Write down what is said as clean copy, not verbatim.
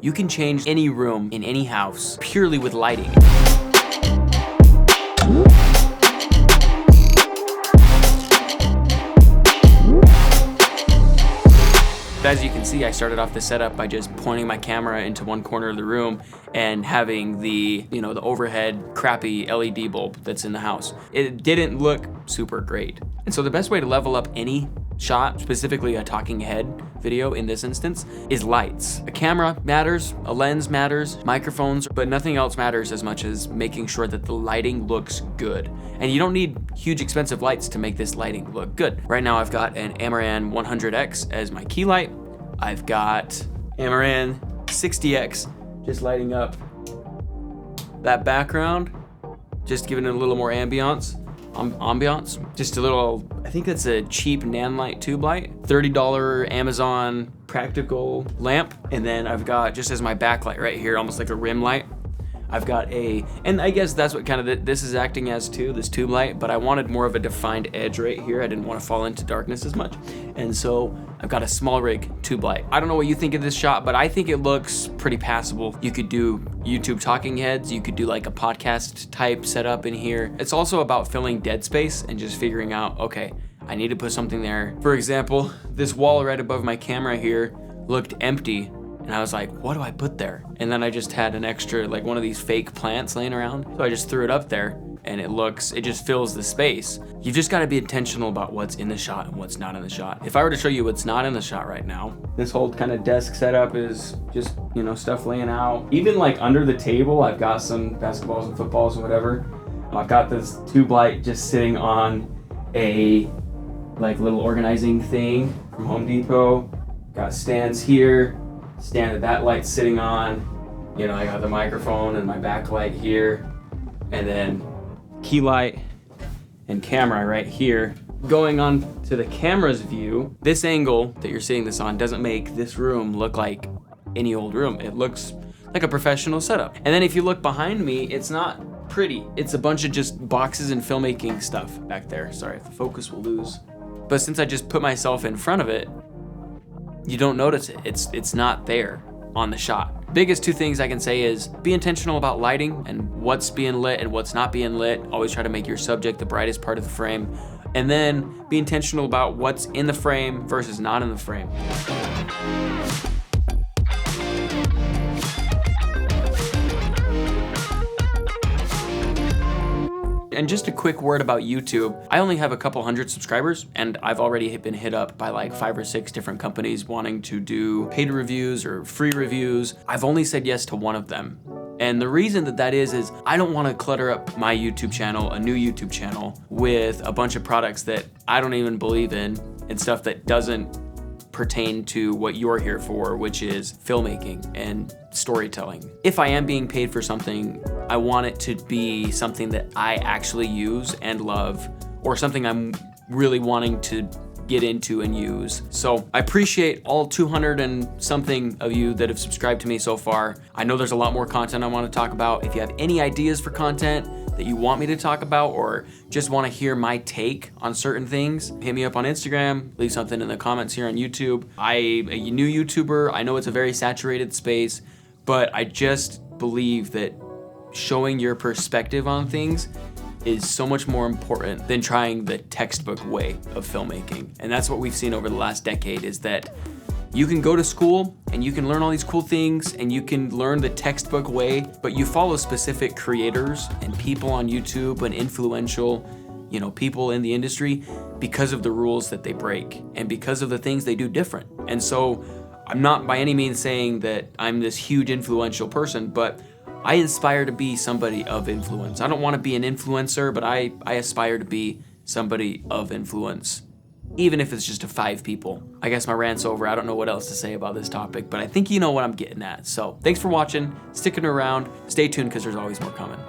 You can change any room in any house purely with lighting. As you can see, I started off the setup by just pointing my camera into one corner of the room and having the overhead crappy LED bulb that's in the house. It didn't look super great. And so the best way to level up any shot, specifically a talking head video in this instance, is lights. A camera matters, a lens matters, microphones, but nothing else matters as much as making sure that the lighting looks good. And you don't need huge expensive lights to make this lighting look good. Right now I've got an Amaran 100X as my key light. I've got Amaran 60X just lighting up that background, just giving it a little more ambiance. Just a little, I think that's a cheap Nanlite tube light, $30 Amazon practical lamp. And then I've got, just as my backlight right here, almost like a rim light, I've got and I guess that's what kind of this is acting as too, this tube light, but I wanted more of a defined edge right here. I didn't want to fall into darkness as much. And so I've got a small rig tube light. I don't know what you think of this shot, but I think it looks pretty passable. You could do YouTube talking heads. You could do like a podcast type setup in here. It's also about filling dead space and just figuring out, okay, I need to put something there. For example, this wall right above my camera here looked empty. And I was like, what do I put there? And then I just had an extra, like one of these fake plants laying around. So I just threw it up there and it just fills the space. You've just gotta be intentional about what's in the shot and what's not in the shot. If I were to show you what's not in the shot right now, this whole kind of desk setup is just, stuff laying out. Even like under the table, I've got some basketballs and footballs and whatever. I've got this tube light just sitting on a like little organizing thing from Home Depot. Got stands here. Stand that light's sitting on. I got the microphone and my backlight here, and then key light and camera right here. Going on to the camera's view, this angle that you're seeing this on doesn't make this room look like any old room. It looks like a professional setup. And then if you look behind me, it's not pretty. It's a bunch of just boxes and filmmaking stuff back there. Sorry if the focus will lose. But since I just put myself in front of it, you don't notice it. It's not there on the shot. Biggest two things I can say is be intentional about lighting and what's being lit and what's not being lit. Always try to make your subject the brightest part of the frame. And then be intentional about what's in the frame versus not in the frame. And just a quick word about YouTube. I only have a couple hundred subscribers and I've already been hit up by like 5 or 6 different companies wanting to do paid reviews or free reviews. I've only said yes to one of them. And the reason that is I don't want to clutter up my YouTube channel, a new YouTube channel, with a bunch of products that I don't even believe in and stuff that doesn't pertain to what you're here for, which is filmmaking and storytelling. If I am being paid for something, I want it to be something that I actually use and love, or something I'm really wanting to get into and use. So I appreciate all 200 and something of you that have subscribed to me so far. I know there's a lot more content I want to talk about. If you have any ideas for content that you want me to talk about, or just want to hear my take on certain things, hit me up on Instagram, leave something in the comments here on YouTube. I'm a new YouTuber. I know it's a very saturated space, but I just believe that showing your perspective on things is so much more important than trying the textbook way of filmmaking. And that's what we've seen over the last decade, is that you can go to school and you can learn all these cool things and you can learn the textbook way, but you follow specific creators and people on YouTube and influential, people in the industry because of the rules that they break and because of the things they do different. And so I'm not by any means saying that I'm this huge influential person, but I aspire to be somebody of influence. I don't want to be an influencer, but I aspire to be somebody of influence, even if it's just to 5 people. I guess my rant's over. I don't know what else to say about this topic, but I think you know what I'm getting at. So thanks for watching, sticking around. Stay tuned because there's always more coming.